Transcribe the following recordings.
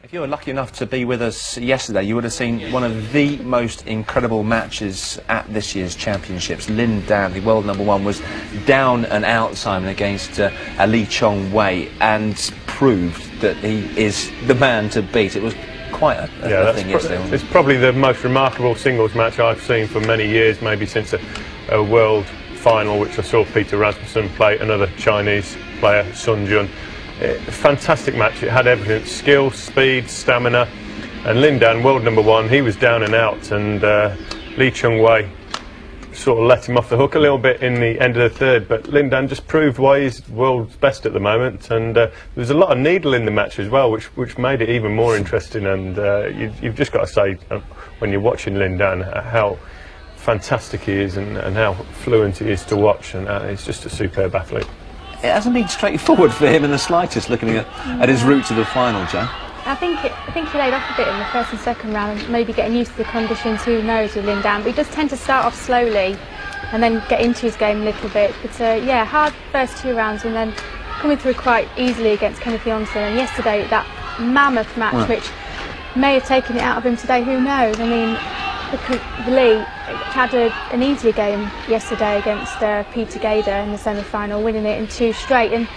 If you were lucky enough to be with us yesterday, you would have seen one of the most incredible matches at this year's championships. Lin Dan, the world #1, was down and out, Simon, against Lee Chong-wei, and proved that he is the man to beat. It was quite a thing yesterday. It's probably the most remarkable singles match I've seen for many years, maybe since a world final, which I saw Peter Rasmussen play another Chinese player, Sun Jun. Fantastic match. It had everything: skill, speed, stamina. And Lin Dan, world #1, he was down and out, and Lee Chong-wei sort of let him off the hook a little bit in the end of the third, but Lin Dan just proved why he's world's best at the moment. And there was a lot of needle in the match as well, which made it even more interesting. And you've just got to say, when you're watching Lin Dan, how fantastic he is and how fluent he is to watch, and he's just a superb athlete. It hasn't been straightforward for him in the slightest, looking at his route to the final, Joe. I think he laid off a bit in the first and second round, maybe getting used to the conditions, who knows, with Lin Dan. But he does tend to start off slowly and then get into his game a little bit. But yeah, hard first 2 rounds and then coming through quite easily against Kenneth Johnson. And yesterday, that mammoth match, which may have taken it out of him today, who knows? I mean, Lee had an easy game yesterday against Peter Gader in the semi-final, winning it in 2 straight, and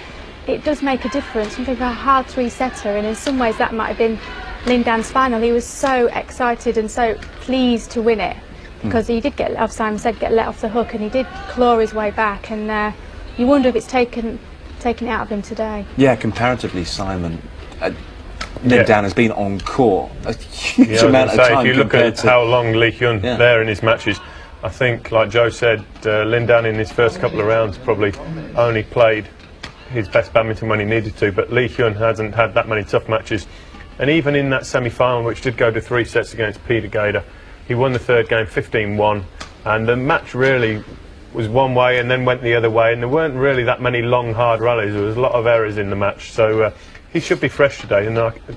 it does make a difference. You think about a hard 3-setter, and in some ways that might have been Lin Dan's final. He was so excited and so pleased to win it, because he did get, as Simon said, get let off the hook, and he did claw his way back, and you wonder if it's taken it out of him today. Yeah, comparatively, Simon, Lin Dan has been on court a huge amount of time. If you look at how long Lee Hyun there in his matches, I think, like Joe said, Lin Dan in his first couple of rounds probably only played his best badminton when he needed to, but Lee Hyun hasn't had that many tough matches. And even in that semi-final, which did go to 3 sets against Peter Gader, he won the third game 15-1, and the match really was one way and then went the other way, and there weren't really that many long, hard rallies. There was a lot of errors in the match, so he should be fresh today.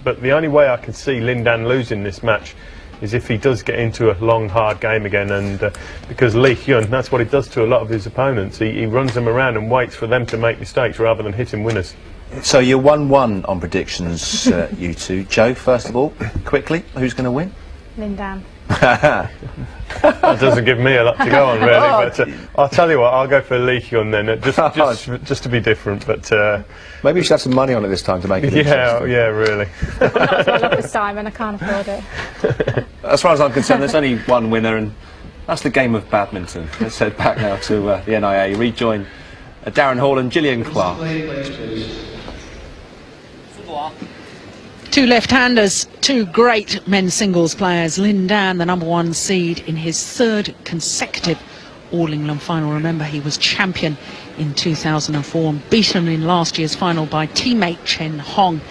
But the only way I can see Lin Dan losing this match is if he does get into a long, hard game again, and because Lee Hyun, that's what he does to a lot of his opponents. He runs them around and waits for them to make mistakes rather than hitting winners. So you're 1-1 on predictions, you two. Joe, first of all, quickly, who's going to win? Lin Dan. That doesn't give me a lot to go on, really, but I'll tell you what, I'll go for Lee Hyun then, just to be different. But maybe you should have some money on it this time to make it interesting. Yeah, really. That's what I love for Simon, I can't afford it. As far as I'm concerned, there's only one winner, and that's the game of badminton. Let's head back now to the NIA, rejoin Darren Hall and Gillian Clark. 2 left-handers, 2 great men's singles players. Lin Dan, the #1 seed in his 3rd consecutive All-England final. Remember, he was champion in 2004 and beaten in last year's final by teammate Chen Hong.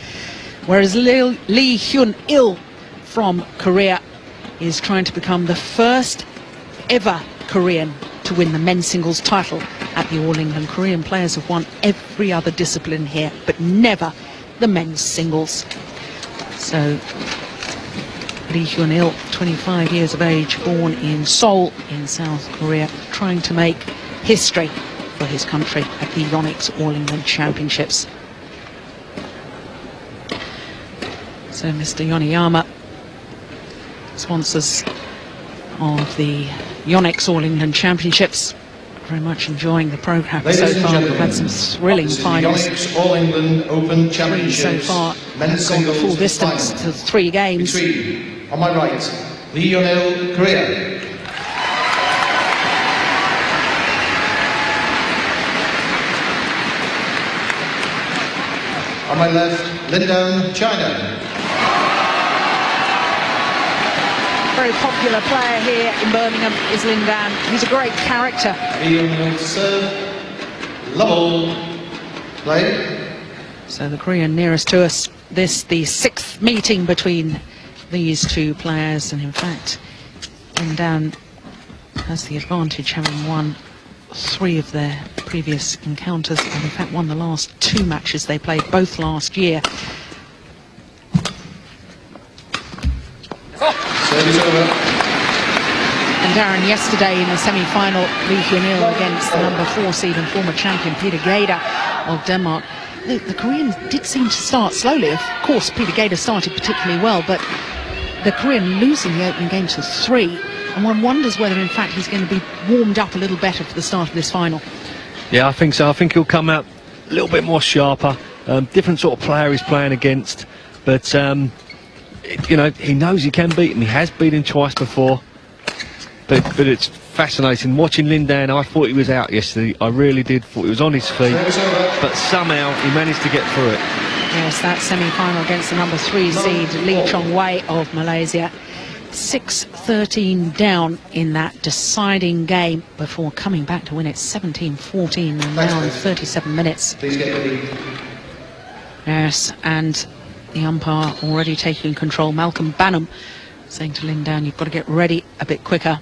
Whereas Lee Hyun-il from Korea is trying to become the first ever Korean to win the men's singles title at the All-England. Korean players have won every other discipline here, but never the men's singles. So Lee Hyun-il, 25 years of age, born in Seoul in South Korea, trying to make history for his country at the Yonex All-England Championships. So Mr. Yoneyama, sponsors of the Yonex All-England Championships, very much enjoying the programme so far. We've had some thrilling finals. Yonex All-England Open Championships. So far, men's gone the full singles distance to 3 games. Between, on my right, Lee Hyun-il, Korea. On my left, Lin Dan, China. Very popular player here in Birmingham is Lin Dan. He's a great character. Lee Hyun-il to serve. Level. Play. So the Korean nearest to us, this the 6th meeting between these 2 players, and in fact Lin Dan has the advantage, having won 3 of their previous encounters, and in fact won the last 2 matches they played, both last year. Service over. And Darren, yesterday in the semi-final, Lee Hyun-il against the #4 seed and former champion Peter Gader of Denmark. the Koreans did seem to start slowly. Of course, Peter Gader started particularly well, but the Korean losing the opening game to 3, and one wonders whether, in fact, he's going to be warmed up a little better for the start of this final. Yeah, I think so. I think he'll come out a little bit more sharper. Different sort of player he's playing against, but you know, he knows he can beat him. He has beaten him twice before, but it's fascinating watching Lin Dan. I thought he was out yesterday. I really did. Thought he was on his feet, but somehow he managed to get through it. Yes, that semi-final against the number 3 seed Lee Chong-wei of Malaysia. 6-13 down in that deciding game before coming back to win it 17-14 and now in 37 minutes. Please get ready. Yes, and the umpire already taking control, Malcolm Banham, saying to Lin Dan, you've got to get ready a bit quicker.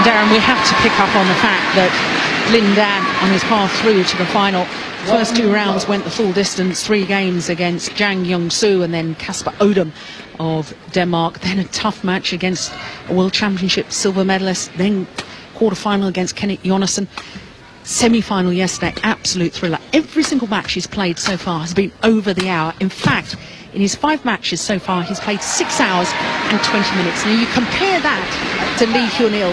Darren, we have to pick up on the fact that Lin Dan, on his path through to the final, first 2 rounds went the full distance, 3 games against Jang Young-soo and then Kasper Odom of Denmark, then a tough match against a World Championship silver medalist, then quarter-final against Kenneth Jonassen, semi-final yesterday, absolute thriller. Every single match he's played so far has been over the hour. In fact, in his 5 matches so far, he's played 6 hours and 20 minutes. Now, you compare that to Lee Hyun-il.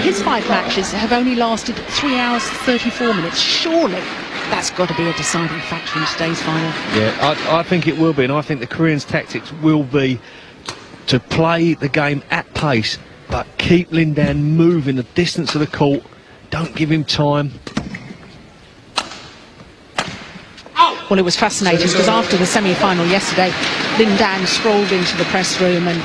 His 5 matches have only lasted 3 hours, 34 minutes. Surely, that's got to be a deciding factor in today's final. Yeah, I think it will be, and I think the Koreans' tactics will be to play the game at pace, but keep Lin Dan moving the distance of the court. Don't give him time. Well, it was fascinating because after the semi-final yesterday, Lin Dan strolled into the press room and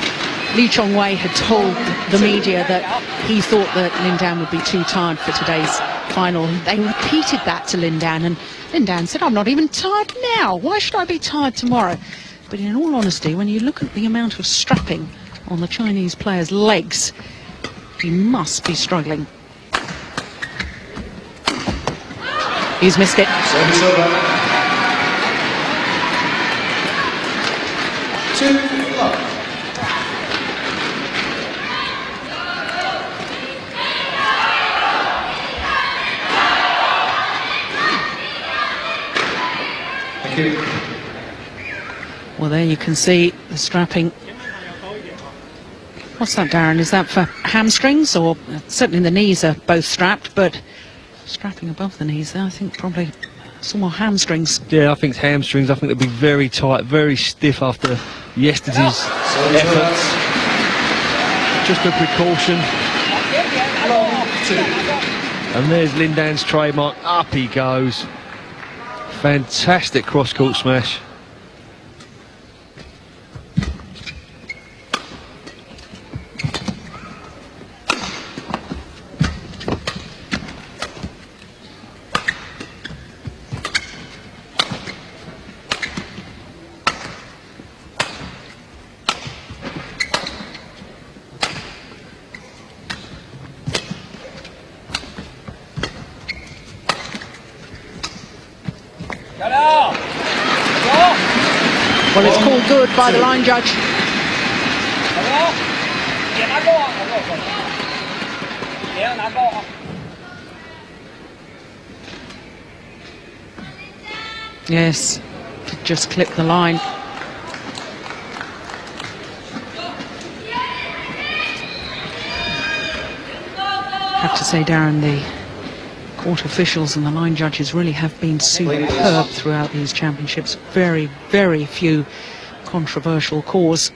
Lee Chong-wei had told the media that he thought that Lin Dan would be too tired for today's final. They repeated that to Lin Dan, and Lin Dan said, I'm not even tired now. Why should I be tired tomorrow? But in all honesty, when you look at the amount of strapping on the Chinese player's legs, he must be struggling. He's missed it. Service over. 2 love. Thank you. Well, there you can see the strapping. What's that, Darren? Is that for hamstrings? Or certainly the knees are both strapped, but strapping above the knees there, I think probably some more hamstrings. Yeah, I think it's hamstrings. I think they'll be very tight, very stiff after yesterday's efforts. Just a precaution. And there's Lin Dan's trademark. Up he goes. Fantastic cross-court smash. Well, it's called good by the line judge. Yes, just clip the line. Have to say, Darren, the court officials and the line judges really have been superb throughout these championships. Very, very few controversial calls.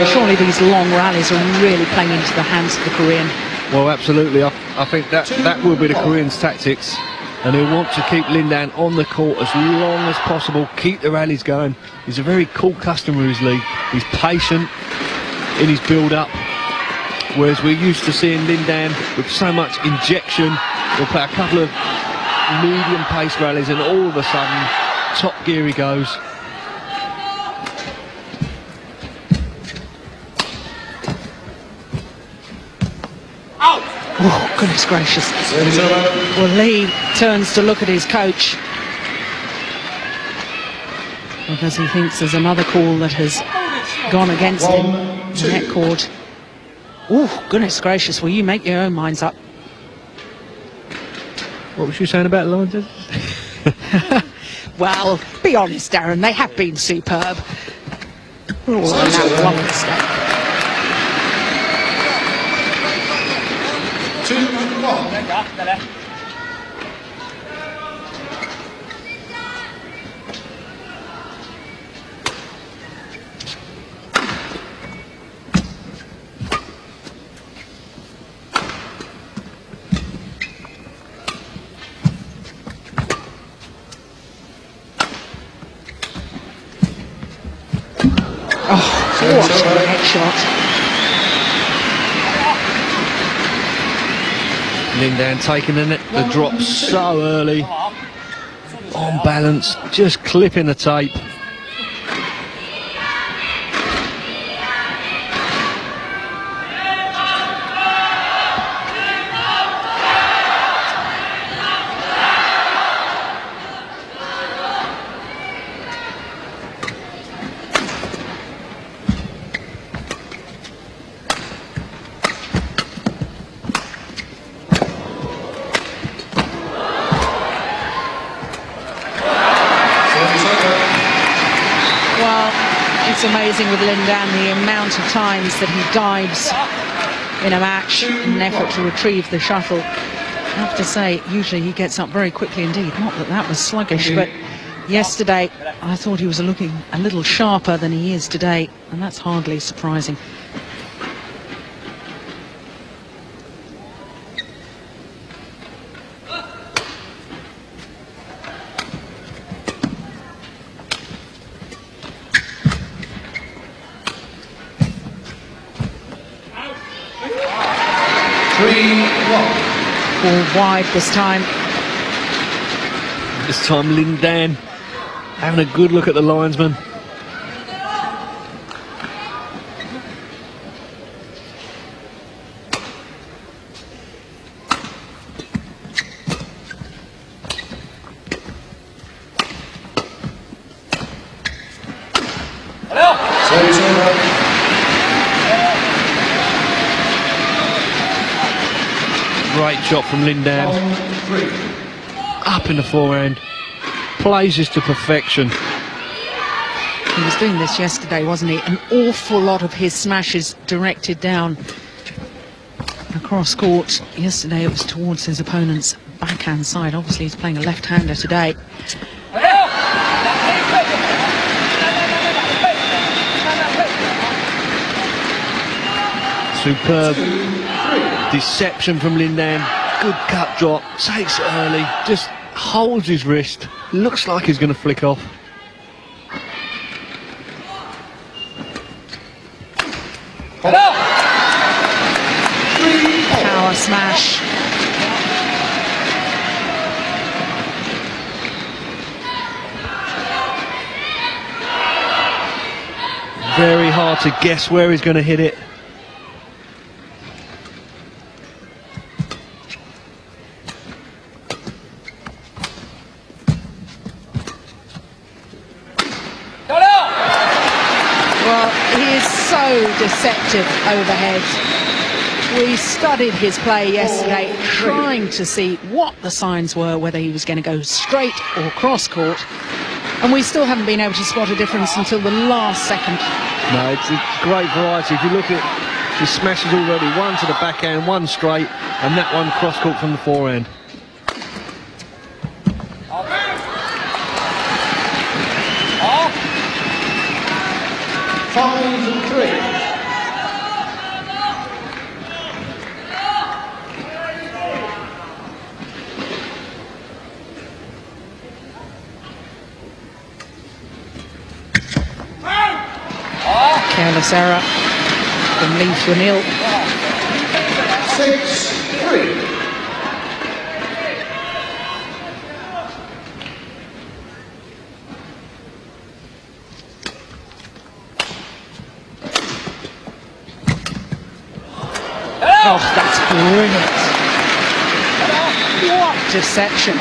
Surely these long rallies are really playing into the hands of the Korean. Well, absolutely. I think that will be the Koreans' tactics. and he'll want to keep Lin Dan on the court as long as possible, keep the rallies going. He's a very cool customer, is Lee. He's patient in his build-up, whereas we're used to seeing Lin Dan with so much injection. He'll play a couple of medium-pace rallies, and all of a sudden, top gear he goes. Oh, goodness gracious. Well, Lee turns to look at his coach because he thinks there's another call that has gone against him. Net cord. Oh, goodness gracious. Will you make your own minds up? What was you saying about the line judges? Well, be honest, Darren, they have been superb. Oh, and that one mistake. 2-1. Oh, what a head shot. Lin Dan taking the drop so early, on balance, just clipping the tape. It's amazing with Lin Dan the amount of times that he dives in a match in an effort to retrieve the shuttle. I have to say, usually he gets up very quickly indeed. Not that that was sluggish, but yesterday I thought he was looking a little sharper than he is today, and that's hardly surprising. Ball wide this time. This time Lin Dan having a good look at the linesman. Great shot from Lin Dan. Up in the forehand. Plays this to perfection. He was doing this yesterday, wasn't he? An awful lot of his smashes directed down across court. Yesterday it was towards his opponent's backhand side. Obviously he's playing a left-hander today. Superb deception from Lin Dan. Good cut drop, takes it early, just holds his wrist. Looks like he's going to flick off. Power smash. Very hard to guess where he's going to hit it. Deceptive overhead. We studied his play yesterday, trying to see what the signs were, whether he was going to go straight or cross court, and we still haven't been able to spot a difference until the last second. No, it's a great variety. If you look at his smashes already, one to the backhand, one straight, and that one cross court from the forehand. Careless error from Lee Hyun-il. 6-3. Oh, that's brilliant. What deception.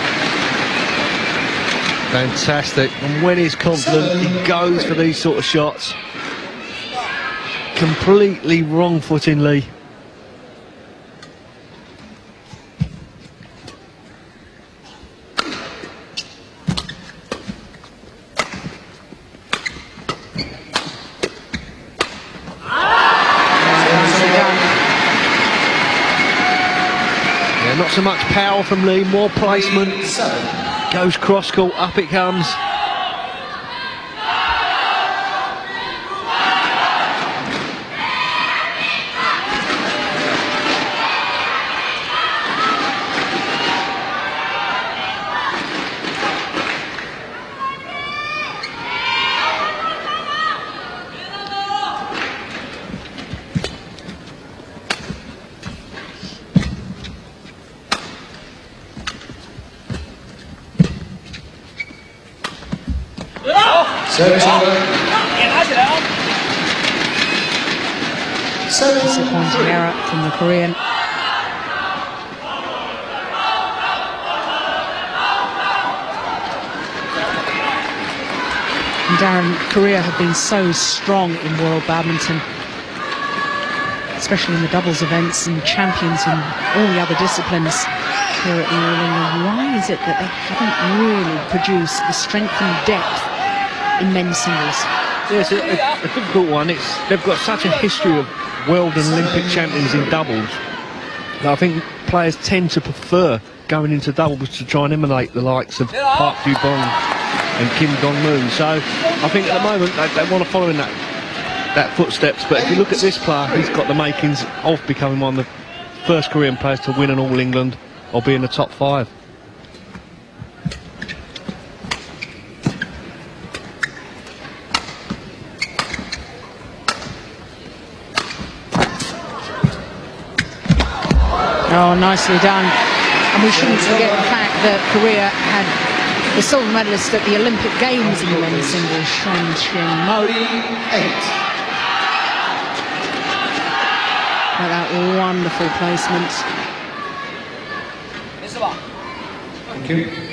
Fantastic. And when he's confident, he goes for these sort of shots. Completely wrong footing, Lee. Yeah, not so much power from Lee, more placement. Goes cross court, up it comes. Service over. Disappointing error from the Korean. And Darren, Korea have been so strong in World Badminton, especially in the doubles events, and champions in all the other disciplines here at the All England. Why is it that they haven't really produced the strength and depth in men's singles? Yes, a difficult one. They've got such a history of world and Olympic champions in doubles that I think players tend to prefer going into doubles to try and emulate the likes of Park Ju-bong and Kim Dong-moon. So I think at the moment they want to follow in that footsteps. But if you look at this player, he's got the makings of becoming one of the first Korean players to win an All England or be in the top 5. Oh, nicely done. And we shouldn't forget the fact that Korea had the silver medalist at the Olympic Games in the men's singles, Sean Shin-mo. That wonderful placement. Thank you.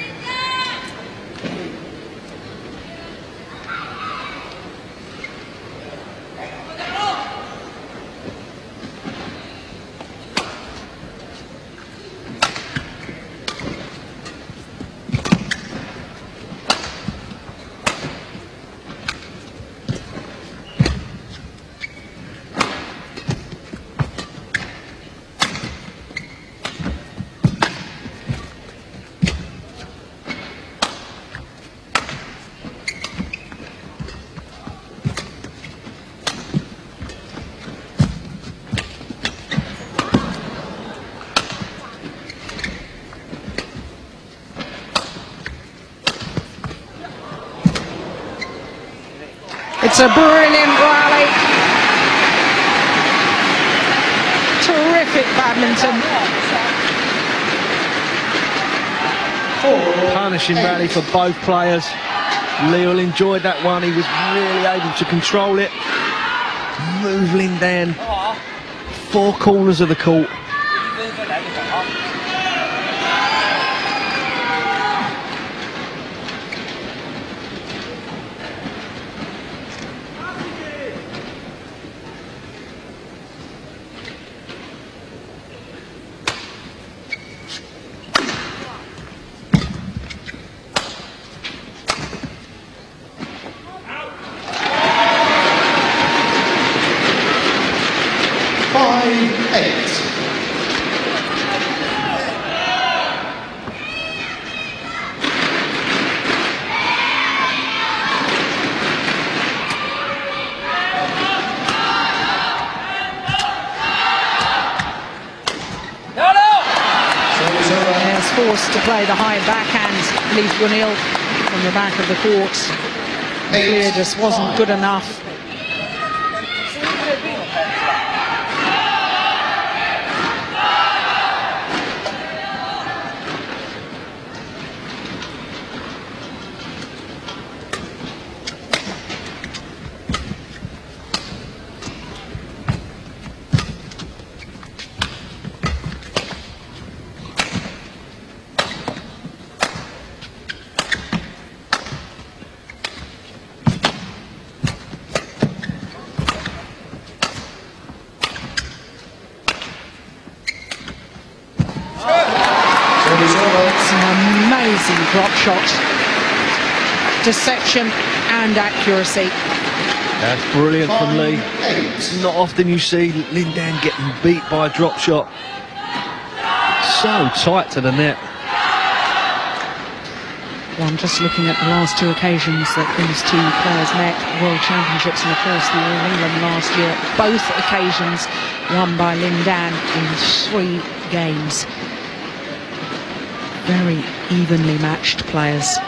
It's a brilliant rally. Terrific badminton. Punishing rally for both players. Leal enjoyed that one. He was really able to control it. Move Lin down 4 corners of the court. Forced to play the high backhand, Lee Hyun-il from the back of the court. Clear just wasn't good enough. drop shot. Deception and accuracy. That's brilliant from Lee. Not often you see Lin Dan getting beat by a drop shot. So tight to the net. Well, I'm just looking at the last two occasions that these two players met, World Championships and of course the All England last year. Both occasions won by Lin Dan in 3 games. Very evenly matched players.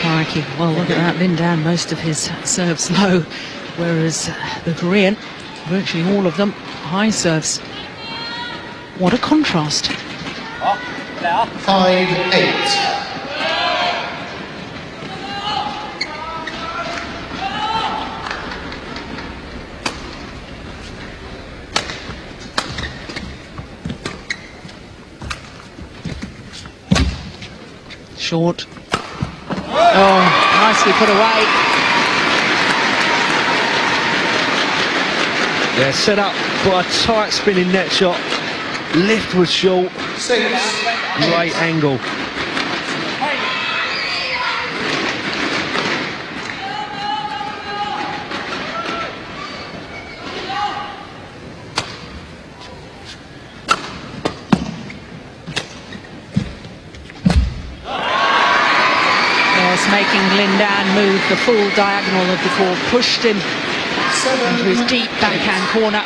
Crikey, well look at that, Lin Dan, most of his serves low, whereas the Korean, virtually all of them, high serves. What a contrast. 5-8. Short. Oh, nicely put away. Yeah, set up for a tight spinning net shot. Lift was short. 6. Great angle. Making Lin Dan move the full diagonal of the court, pushed him into his deep backhand corner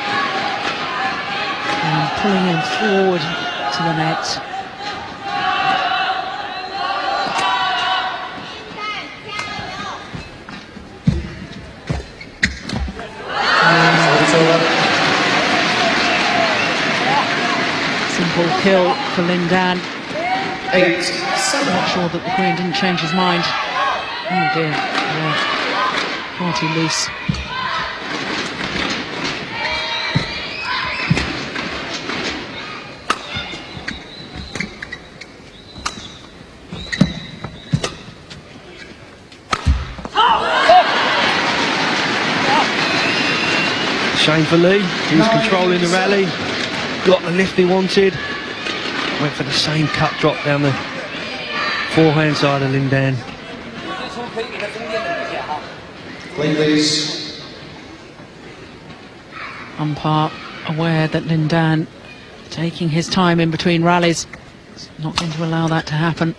and pulling him forward to the net. Simple kill for Lin Dan. 8-7. Not sure that the Korean didn't change his mind. Oh dear, yeah. Far too loose. Shame for Lee. He was controlling the rally. Got the lift he wanted. Went for the same cut drop down the forehand side of Lin Dan. Please. Umpire aware that Lin Dan taking his time in between rallies. He's not going to allow that to happen.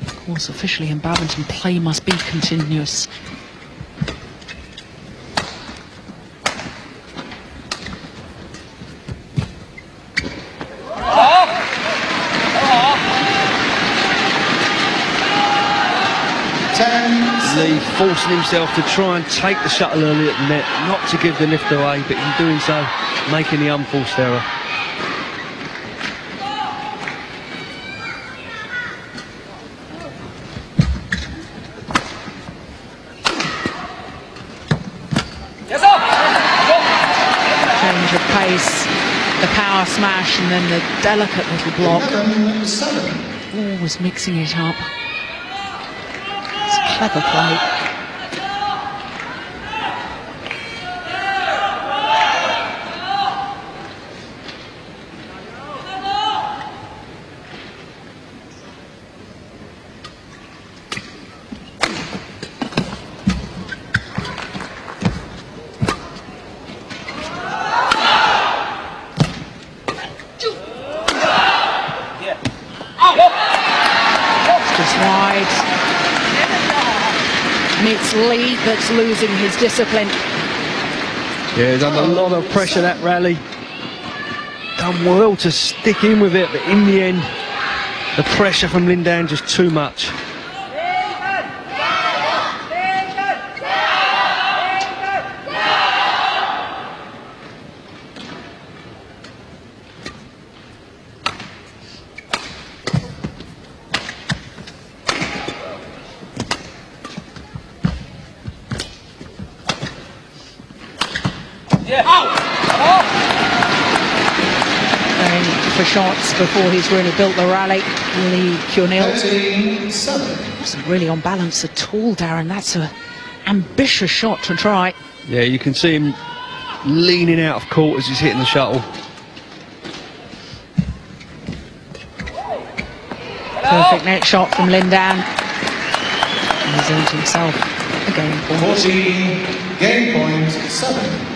Of course, officially in badminton, play must be continuous. Lee forcing himself to try and take the shuttle early at the net, not to give the lift away, but in doing so, making the unforced error. Change of pace, the power smash, and then the delicate little block. 11-7. Always mixing it up. Clever play. Just wide. It's Lee that's losing his discipline. Yeah, he's under a lot of pressure that rally. Done well to stick in with it, but in the end, the pressure from Lin Dan just too much. For shots before he's really built the rally. Lee Hyun-il 13-7. wasn't really on balance at all, Darren. That's an ambitious shot to try. Yeah, you can see him leaning out of court as he's hitting the shuttle. Perfect net shot from Lin Dan. He's earned himself a game point. 14, game point 7.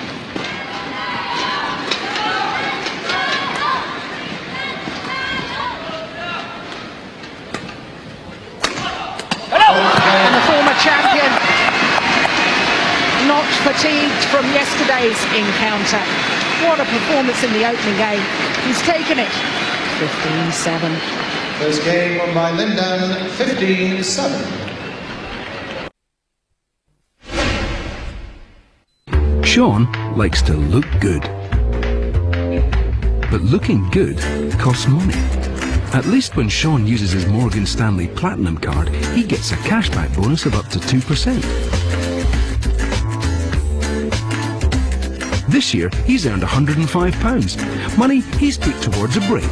And the former champion, not fatigued from yesterday's encounter. What a performance in the opening game. He's taken it 15-7. First game won by Lin Dan, 15-7. Sean likes to look good. But looking good costs money. At least when Sean uses his Morgan Stanley Platinum card, he gets a cashback bonus of up to 2%. This year, he's earned £105, money he's put towards a break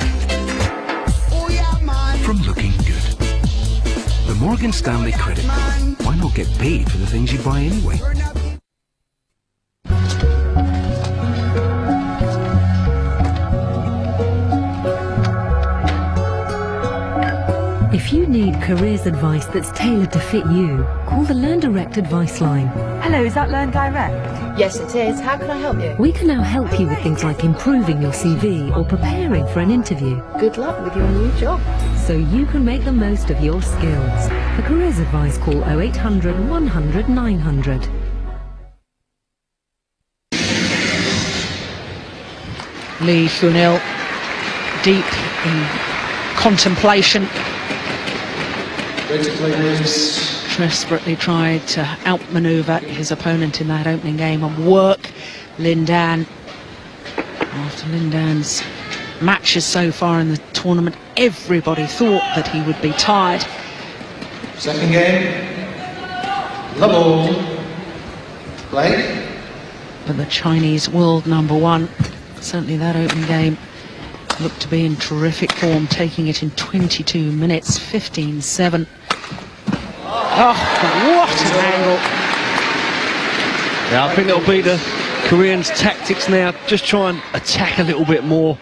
from looking good. The Morgan Stanley credit card. Why not get paid for the things you buy anyway? If you need careers advice that's tailored to fit you, call the Learn Direct advice line. Hello, is that Learn Direct? Yes, it is. How can I help you? We can now help you with things like improving your CV or preparing for an interview. Good luck with your new job. So you can make the most of your skills. For careers advice, call 0800 100 900. Lee Hyun-il deep in contemplation. Desperately tried to outmaneuver his opponent in that opening game and work Lin Dan. After Lin Dan's matches so far in the tournament, everybody thought that he would be tired. Second game, level play. But the Chinese world #1, certainly that opening game, looked to be in terrific form, taking it in 22 minutes, 15-7. Oh, what an angle. Yeah, I think that'll be the Koreans' tactics now. Just try and attack a little bit more.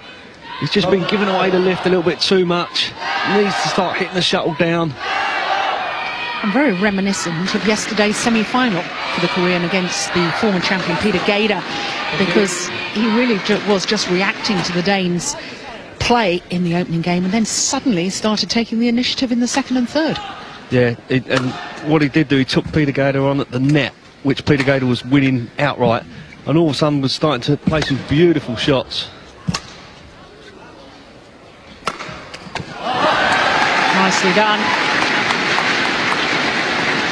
He's just been giving away the lift a little bit too much. Needs to start hitting the shuttle down. I'm very reminiscent of yesterday's semi-final for the Korean against the former champion Peter Gader, because he really was just reacting to the Danes' play in the opening game and then suddenly started taking the initiative in the second and third. Yeah, and what he did do, he took Peter Gader on at the net, which Peter Gader was winning outright, and all of a sudden was starting to play some beautiful shots. Nicely done.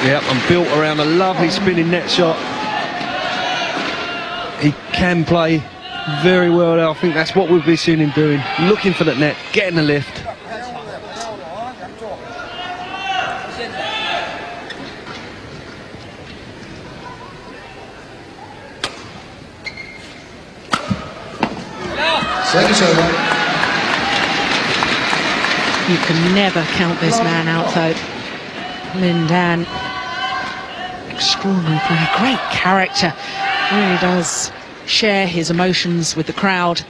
Yep, and built around a lovely spinning net shot. He can play very well. I think that's what we'll be seeing him doing. Looking for that net, getting the lift. Service over. You can never count this man out, though. Lin Dan, extraordinary player, great character, really does share his emotions with the crowd.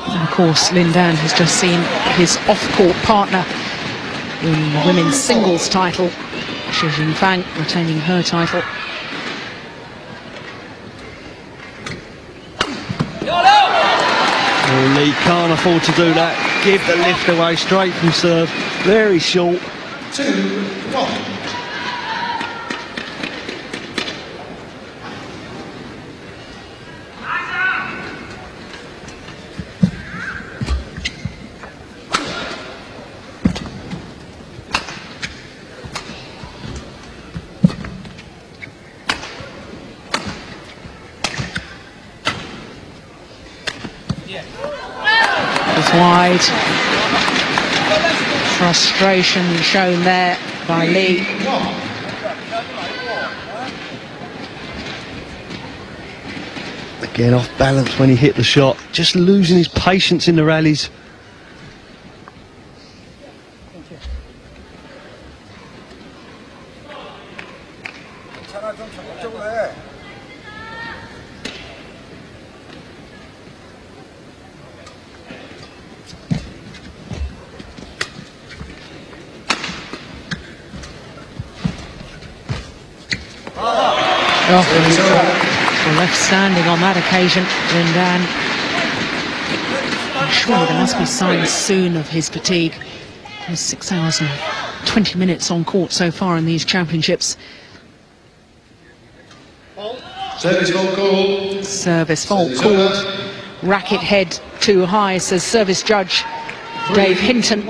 And of course, Lin Dan has just seen his off-court partner in the women's singles title, Shi Jinfang, retaining her title. Oh, Lee can't afford to do that. Give the lift away straight from serve. Very short. 2-1. It's wide. Frustration shown there by Lee. Again, off balance when he hit the shot. Just losing his patience in the rallies. Oh, left standing on that occasion, Lin Dan. I'm sure there must be signs soon of his fatigue. There's 6 hours and 20 minutes on court so far in these championships. Service fault called. Service fault called. Racket head too high, says service judge Dave Hinton.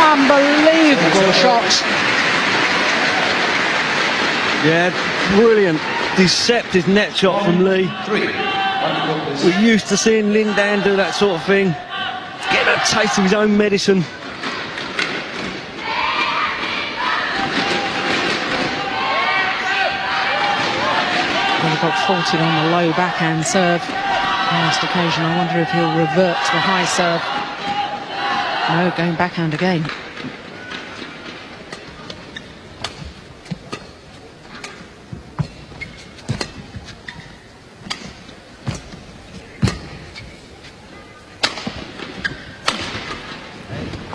Unbelievable shot. Yeah, brilliant, deceptive net shot from Lee. We're used to seeing Lin Dan do that sort of thing. Getting a taste of his own medicine. Well, he got faulted on the low backhand serve last occasion. I wonder if he'll revert to the high serve. No, going backhand again.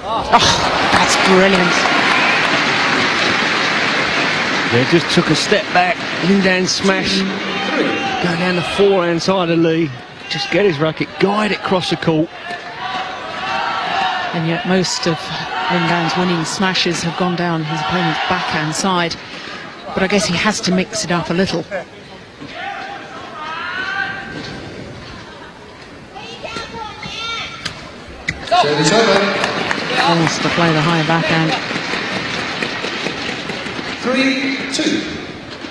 Oh, that's brilliant. Yeah, just took a step back. Lin Dan smash. Go down the forehand side of Lee. Just get his racket, guide it across the court. And yet most of Lin Dan's winning smashes have gone down his opponent's backhand side. But I guess he has to mix it up a little. Service over. Forced to play the high backhand. 3-2.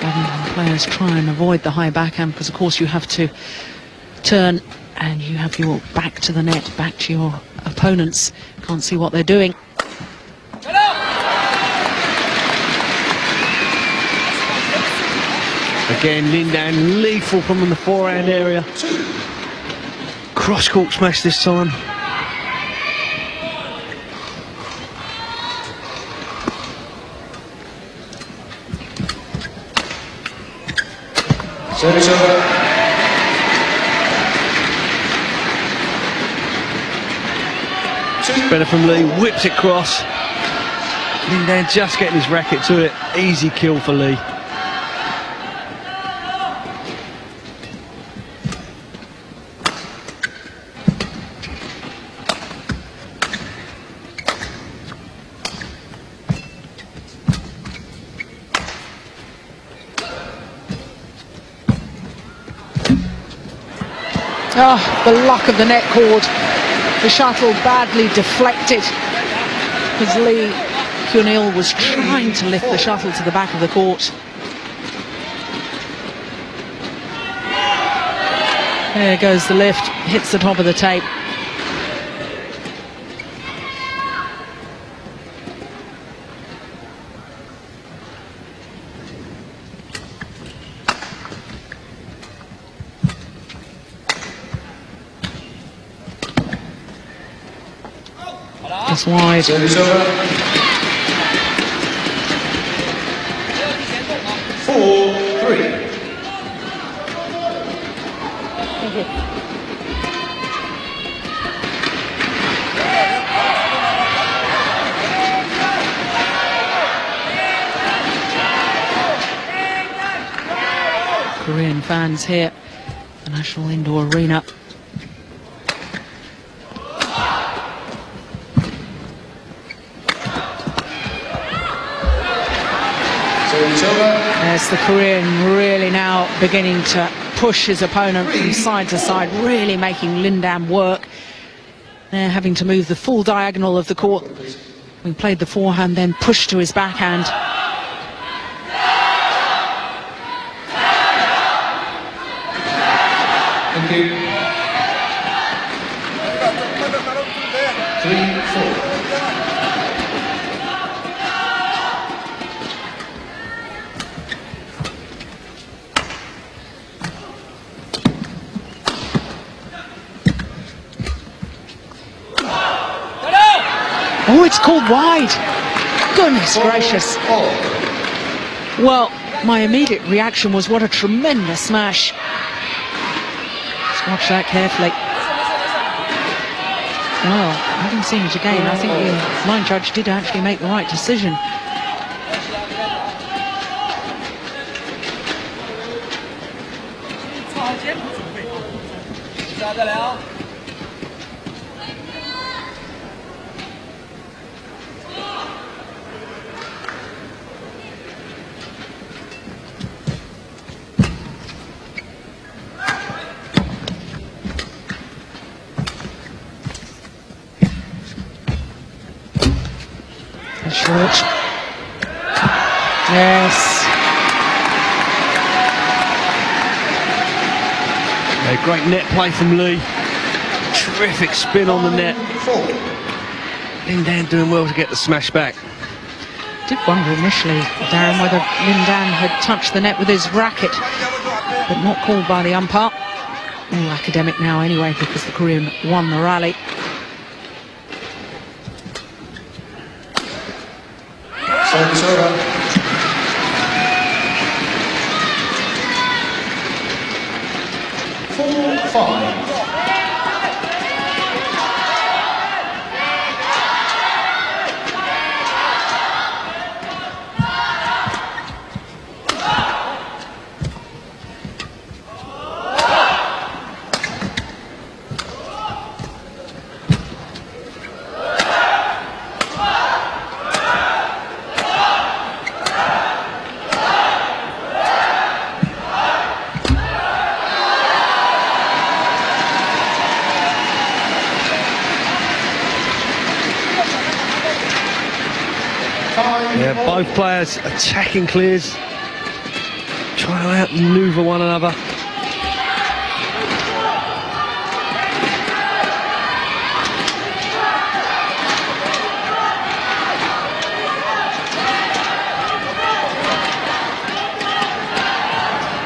Badminton players try and avoid the high backhand because, of course, you have to turn and you have your back to the net, back to your opponents. Can't see what they're doing. Again, Lin Dan lethal from the forehand area. Cross-court smash this time. Service over. Better from Lee, whips it cross. Lin Dan just getting his racket to it. Easy kill for Lee. Oh, the luck of the net cord. The shuttle badly deflected because Lee Hyun-il was trying to lift the shuttle to the back of the court. There goes the lift, hits the top of the tape. Just wide. Service over. 4-3. Thank you. Korean fans here at the National Indoor Arena. There's the Korean really now beginning to push his opponent from side to side, really making Lin Dan work. They're having to move the full diagonal of the court. We played the forehand, then pushed to his backhand. Thank you. 3-4. it's called wide. Goodness gracious. Well, my immediate reaction was, what a tremendous smash. Let's watch that carefully. Well, having seen it again, I think the line judge did actually make the right decision. Short. Yes. A great net play from Lee. Terrific spin on the net. Lin Dan doing well to get the smash back. Did wonder initially, Darren, whether Lin Dan had touched the net with his racket, but not called by the umpire. All academic now anyway, because the Korean won the rally. Service over. 4-5. Yeah, both players attacking clears, trying to outmaneuver one another.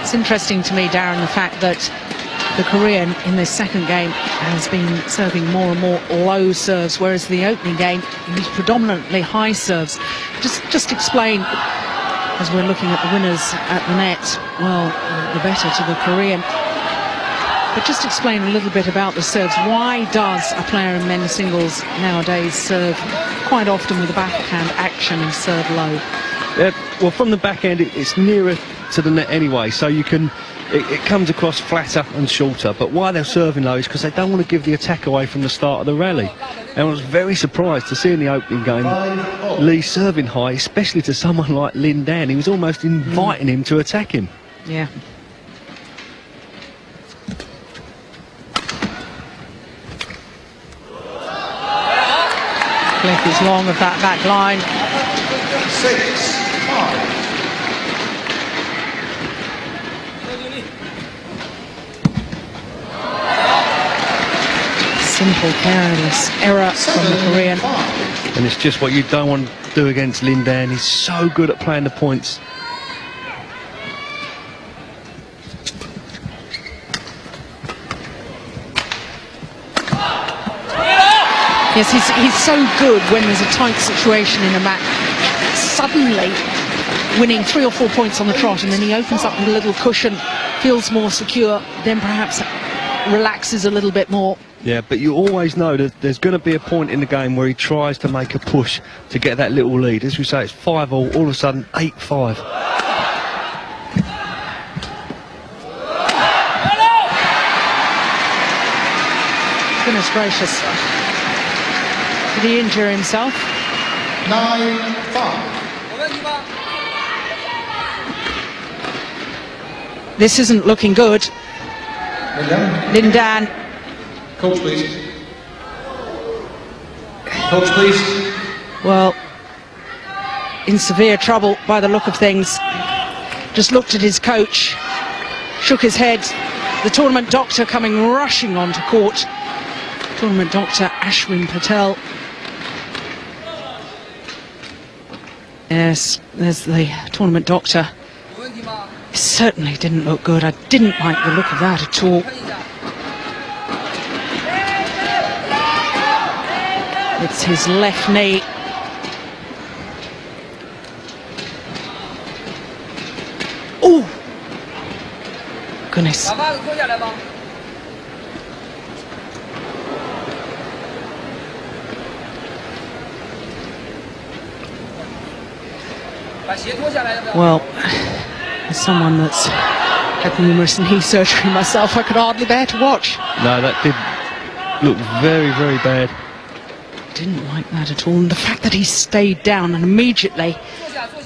It's interesting to me, Darren, the fact that the Korean in this second game has been serving more and more low serves, whereas the opening game he was predominantly high serves. Just explain, as we're looking at the winners at the net, well, the better to the Korean. But just explain a little bit about the serves. Why does a player in men's singles nowadays serve quite often with a backhand action and serve low? Yeah, well, from the backhand, it's nearer to the net anyway, so you can. It comes across flatter and shorter, but why they're serving low is because they don't want to give the attack away from the start of the rally. And I was very surprised to see in the opening game Lee serving high, especially to someone like Lin Dan. He was almost inviting him to attack him. Yeah. Click is long of that back line. 6-5. Simple, careless error from the Korean. And it's just what you don't want to do against Lin Dan. He's so good at playing the points. Yes, he's so good when there's a tight situation in a match. Suddenly winning 3 or 4 points on the trot, and then he opens up with a little cushion, feels more secure, then perhaps relaxes a little bit more. Yeah, but you always know that there's going to be a point in the game where he tries to make a push to get that little lead. As we say, it's 5-all, all of a sudden 8-5. Goodness gracious. Did he injure himself? 9-5. This isn't looking good. Lin Dan. Coach, please. Coach, please. Well, in severe trouble by the look of things. Just looked at his coach, shook his head. The tournament doctor coming rushing onto court. Tournament doctor Ashwin Patel. Yes, there's the tournament doctor. It certainly didn't look good. I didn't like the look of that at all. It's his left knee. goodness. Well, as someone that's had numerous knee surgery myself, I could hardly bear to watch. No, that did look very, very bad. Didn't like that at all. And the fact that he stayed down and immediately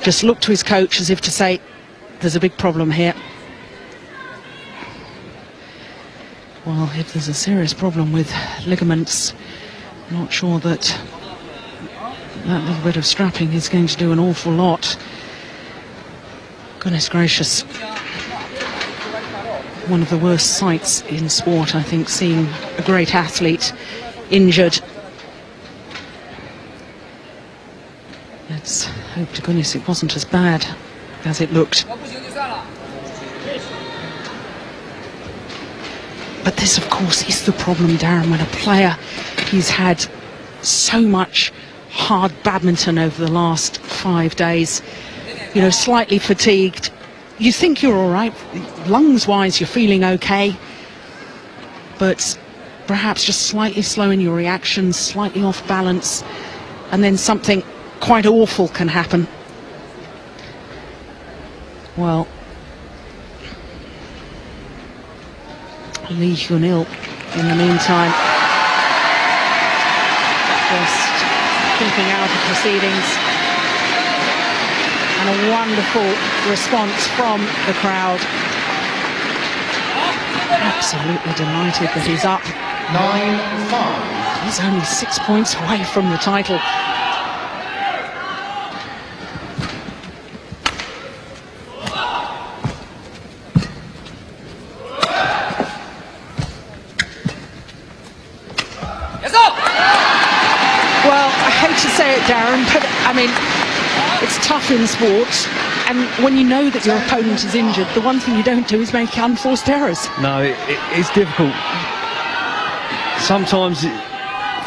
just looked to his coach as if to say, there's a big problem here. Well, if there's a serious problem with ligaments, I'm not sure that that little bit of strapping is going to do an awful lot. Goodness gracious. One of the worst sights in sport, I think, seeing a great athlete injured. Let's hope to goodness it wasn't as bad as it looked. But this, of course, is the problem, Darren, when a player, he's had so much hard badminton over the last 5 days, you know, slightly fatigued. You think you're all right, lungs-wise you're feeling okay, but perhaps just slightly slow in your reactions, slightly off balance, and then something quite awful can happen. Well, Lee Hyun-il, in the meantime, just keeping out of proceedings, and a wonderful response from the crowd. Absolutely delighted that he's up. 9-5. He's only 6 points away from the title. Darren, but I mean, it's tough in sport, and when you know that your opponent is injured, the one thing you don't do is make unforced errors. No, it's difficult. Sometimes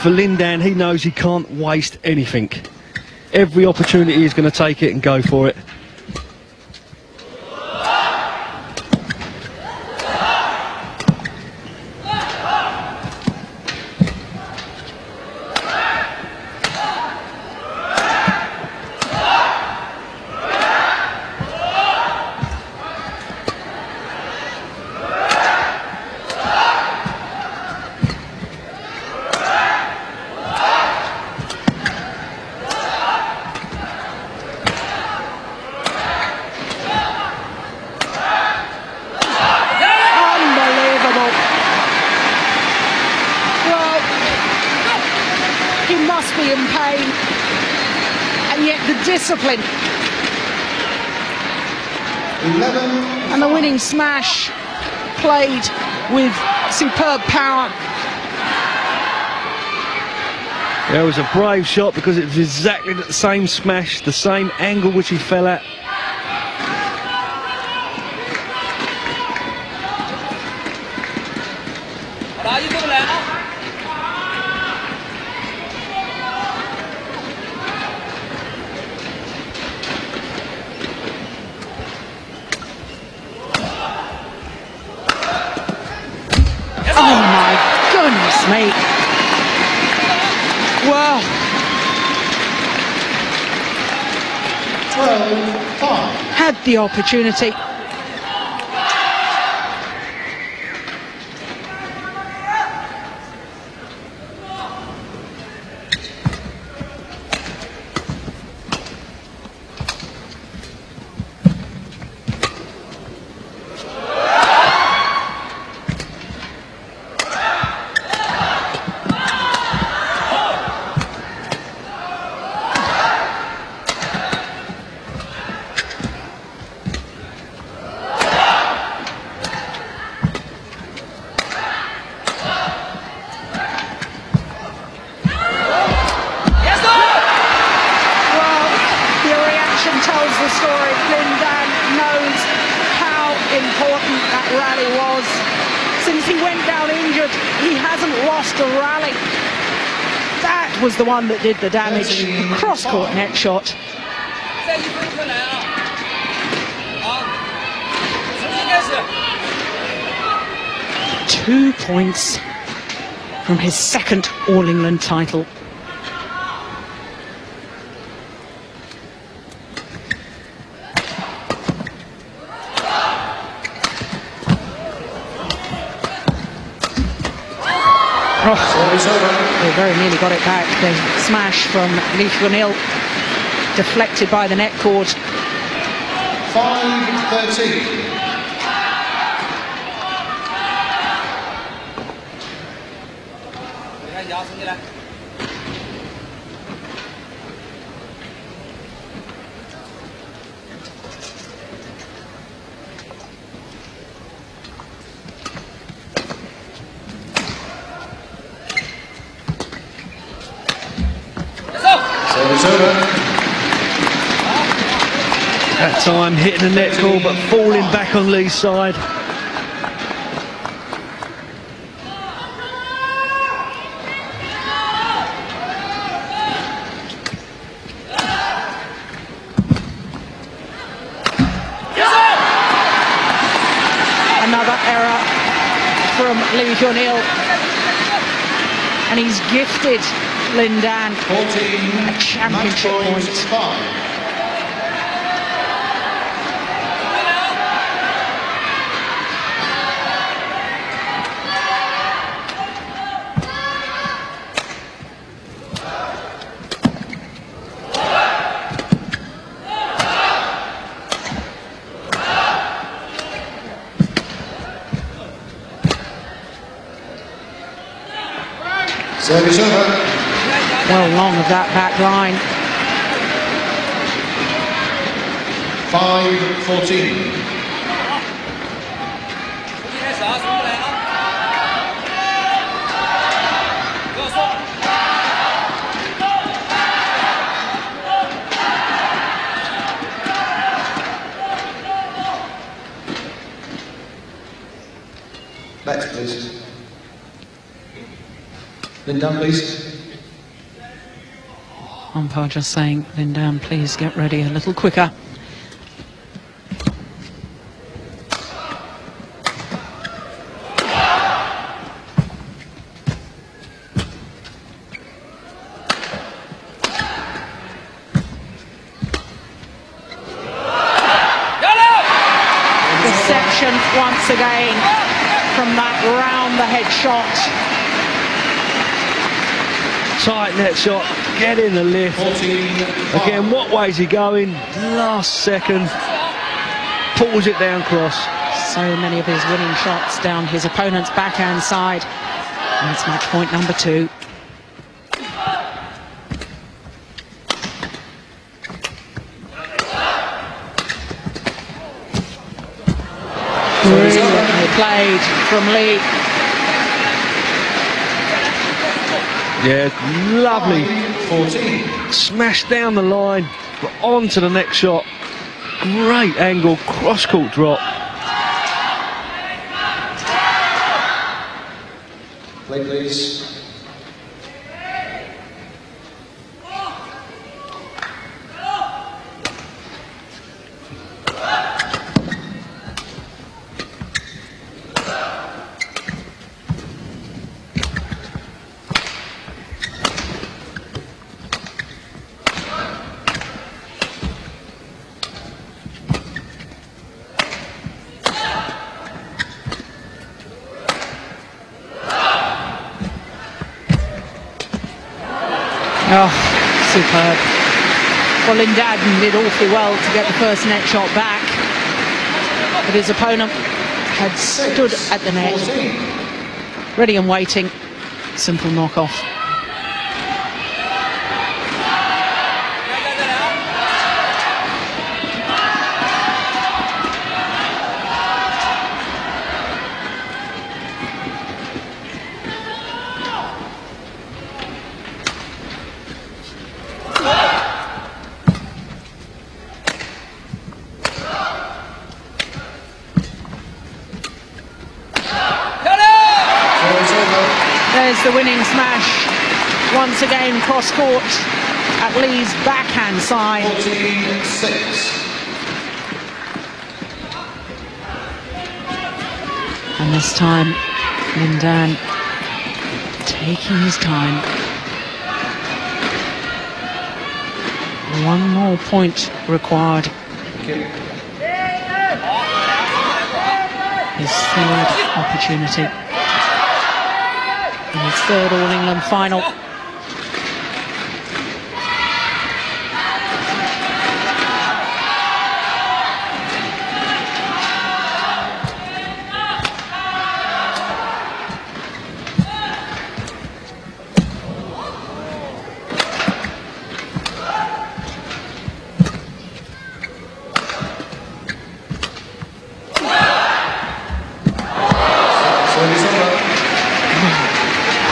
for Lin Dan, he knows he can't waste anything. Every opportunity he's going to take it and go for it. Discipline. 11. And the winning smash played with superb power. It was a brave shot because it was exactly the same smash, the same angle which he fell at. Oh my goodness me. Well, 12-5. Had the opportunity. Was the one that did the damage. Cross-court net shot. 2 points from his second All-England title. They very nearly got it back. The smash from Hyun-il, deflected by the net cord. 5-13. That time hitting the net cord but falling back on Lee's side. Another error from Hyun-il, and he's gifted Lin Dan a championship point. Service over. Well long of that back line. 5-14. Next, please. Lin Dan, please. Umpire just saying, Lin Dan, please get ready a little quicker. Deception once again from that round the head shot. Tight net shot, get in the lift. 14. Again, what way's he going? Last second, pulls it down cross. So many of his winning shots down his opponent's backhand side. And it's match point number 2. Brilliantly played from Lee. Yeah, lovely. 14. Smash down the line, but on to the next shot. Great angle, cross-court drop. Play, please. Oh, superb. Well, Lin Dan did awfully well to get the first net shot back, but his opponent had stood at the net, ready and waiting. Simple knock-off. There's the winning smash. Once again, cross-court at Lee's backhand side. 14-6. And this time, Lin Dan taking his time. One more point required. His third opportunity in his third All-England final.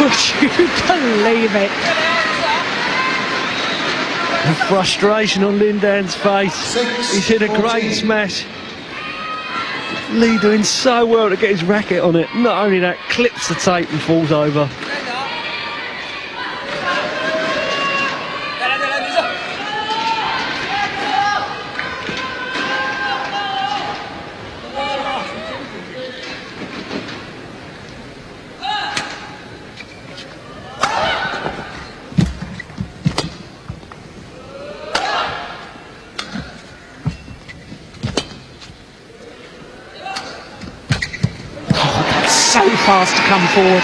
Would you believe it? The frustration on Lin Dan's face. He's hit a great smash. Lee doing so well to get his racket on it. Not only that, clips the tape and falls over. So fast to come forward.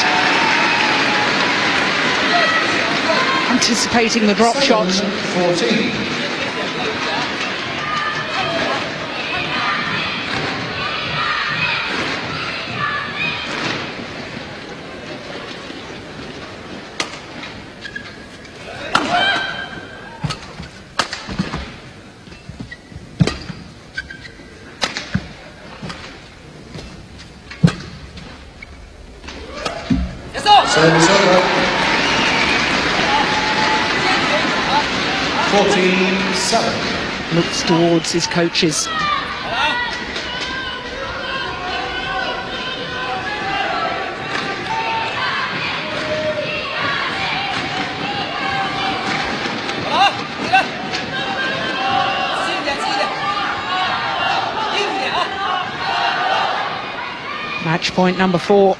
Anticipating the drop shot. 14. Service over. 14-7. Looks towards his coaches. Match point number 4.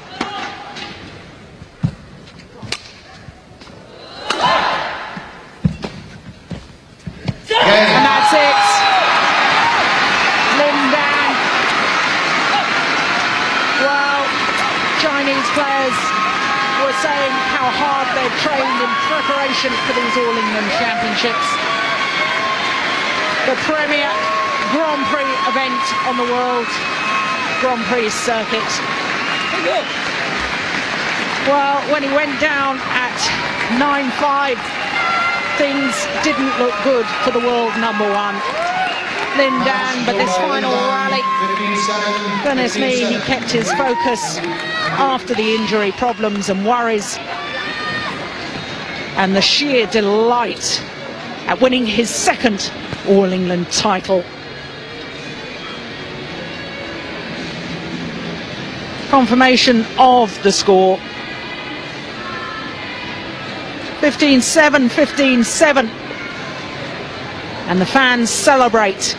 And that's it. Lin Dan. Well, Chinese players were saying how hard they've trained in preparation for these All-England Championships. The premier Grand Prix event on the World Grand Prix circuit. Well, when he went down at 9-5, things didn't look good for the world number 1, Lin Dan, but this final rally, goodness me, he kept his focus after the injury problems and worries, and the sheer delight at winning his second All-England title. Confirmation of the score. 15-7, 15-7. And the fans celebrate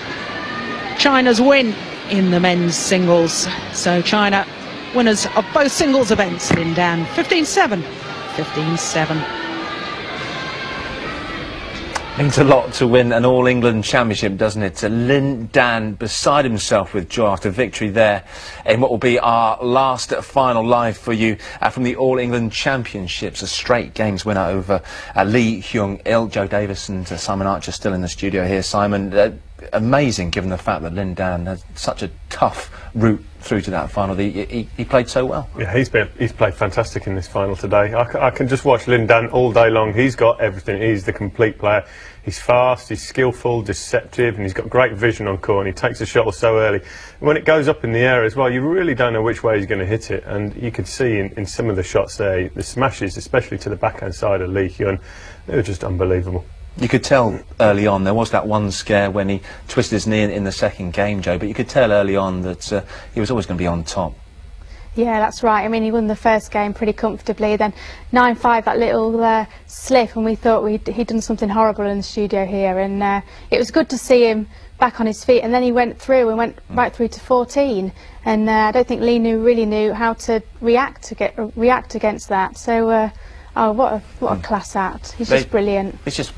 China's win in the men's singles. So China, winners of both singles events, Lin Dan, 15-7, 15-7. Means a lot to win an All-England Championship, doesn't it? Lin Dan beside himself with joy after victory there in what will be our last final live for you from the All-England Championships. A straight games winner over Lee Hyun-il. Joe Davis and Simon Archer still in the studio here. Simon, amazing given the fact that Lin Dan had such a tough route through to that final. He played so well. Yeah, he's played fantastic in this final today. I can just watch Lin Dan all day long. He's got everything. He's the complete player. He's fast, he's skillful, deceptive, and he's got great vision on court, and he takes the shuttle so early. When it goes up in the air as well, you really don't know which way he's going to hit it, and you could see in some of the shots there, the smashes, especially to the backhand side of Lee Hyun, they were just unbelievable. You could tell early on, there was that one scare when he twisted his knee in the second game, Joe, but you could tell early on that he was always going to be on top. Yeah, that's right. I mean, he won the first game pretty comfortably. Then 9-5, that little slip, and we thought he'd done something horrible in the studio here. And it was good to see him back on his feet. And then he went through and went right through to 14. And I don't think Lee really knew how to react against that. So, oh, what a class act! He's just brilliant. It's just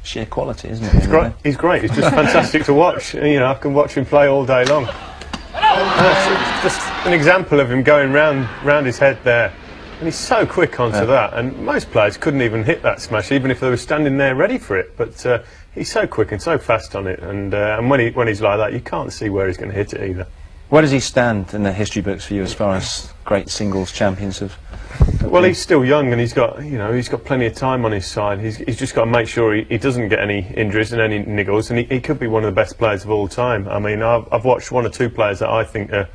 sheer quality, isn't it? He's great. He's great. He's just fantastic to watch. You know, I can watch him play all day long. It's just an example of him going round his head there, and he's so quick onto that. And most players couldn't even hit that smash, even if they were standing there ready for it. But he's so quick and so fast on it, and when he's like that, you can't see where he's going to hit it either. Where does he stand in the history books for you as far as great singles champions have? Well, he's still young, and he's got plenty of time on his side. He's just got to make sure he doesn't get any injuries and any niggles, and he could be one of the best players of all time. I mean, I've watched one or two players that I think are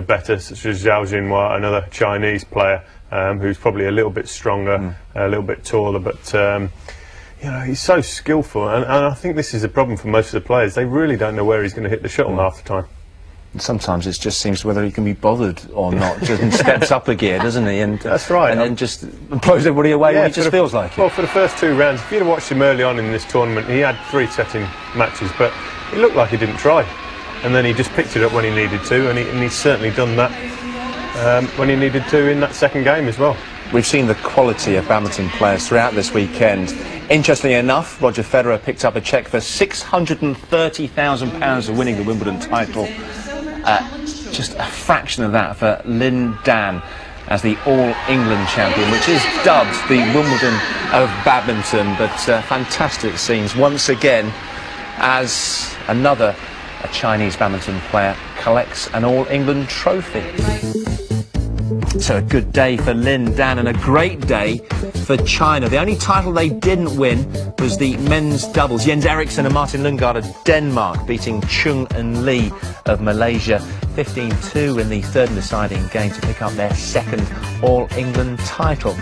better, such as Zhao Jinhua, another Chinese player who's probably a little bit stronger, a little bit taller, but you know, he's so skillful, and I think this is a problem for most of the players. They really don't know where he's going to hit the shuttle half the time. Sometimes it just seems whether he can be bothered or not. Just steps up a gear, doesn't he? And that's right. And then just blows everybody away when he just feels like it. Well, for the first two rounds, if you'd have watched him early on in this tournament, he had 3 setting matches, but he looked like he didn't try. And then he just picked it up when he needed to, and he's certainly done that when he needed to in that second game as well. We've seen the quality of badminton players throughout this weekend. Interestingly enough, Roger Federer picked up a cheque for £630,000 for winning the Wimbledon title. Just a fraction of that for Lin Dan as the All-England champion, which is dubbed the Wimbledon of badminton. But fantastic scenes once again as a Chinese badminton player collects an All-England trophy. So a good day for Lin Dan and a great day for China. The only title they didn't win was the men's doubles. Jens Eriksen and Martin Lundgaard of Denmark beating Chung and Lee of Malaysia 15-2 in the third and deciding game to pick up their second All-England title.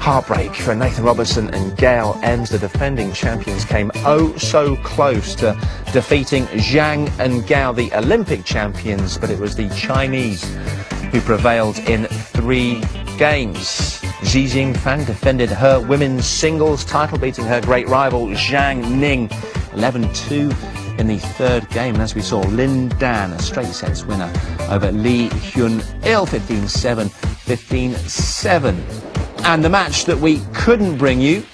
Heartbreak for Nathan Robertson and Gail Ems. The defending champions came oh so close to defeating Zhang and Gao, the Olympic champions, but it was the Chinese who prevailed in 3 games. Xi Jinping defended her women's singles title, beating her great rival Zhang Ning 11-2 in the third game. And as we saw, Lin Dan, a straight sets winner over Lee Hyun-il 15-7, 15-7. And the match that we couldn't bring you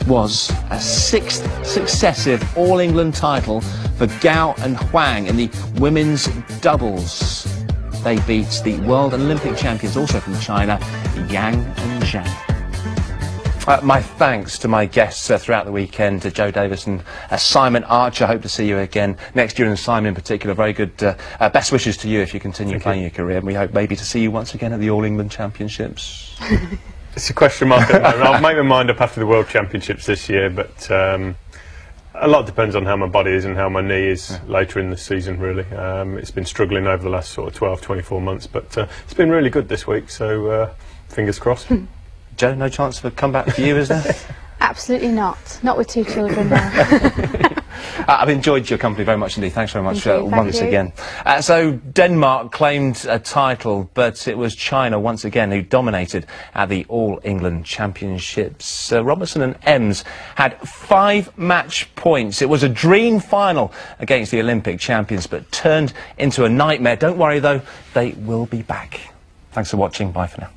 was a 6th successive All-England title for Gao and Huang in the women's doubles. They beat the world and Olympic champions, also from China, Yang and Zhang. My thanks to my guests throughout the weekend, to Joe Davis and Simon Archer. Hope to see you again next year, and Simon in particular. Very good. Best wishes to you if you continue playing your career, and we hope maybe to see you once again at the All-England Championships. It's a question mark at the moment. I'll make my mind up after the World Championships this year, but a lot depends on how my body is and how my knee is later in the season, really. It's been struggling over the last sort of 12, 24 months, but it's been really good this week, so fingers crossed. Joe, no chance of a comeback for you, is there? Absolutely not. Not with 2 children now. I've enjoyed your company very much indeed. Thanks very much once again. So Denmark claimed a title, but it was China once again who dominated at the All-England Championships. Robertson and Ems had 5 match points. It was a dream final against the Olympic champions, but turned into a nightmare. Don't worry though, they will be back. Thanks for watching. Bye for now.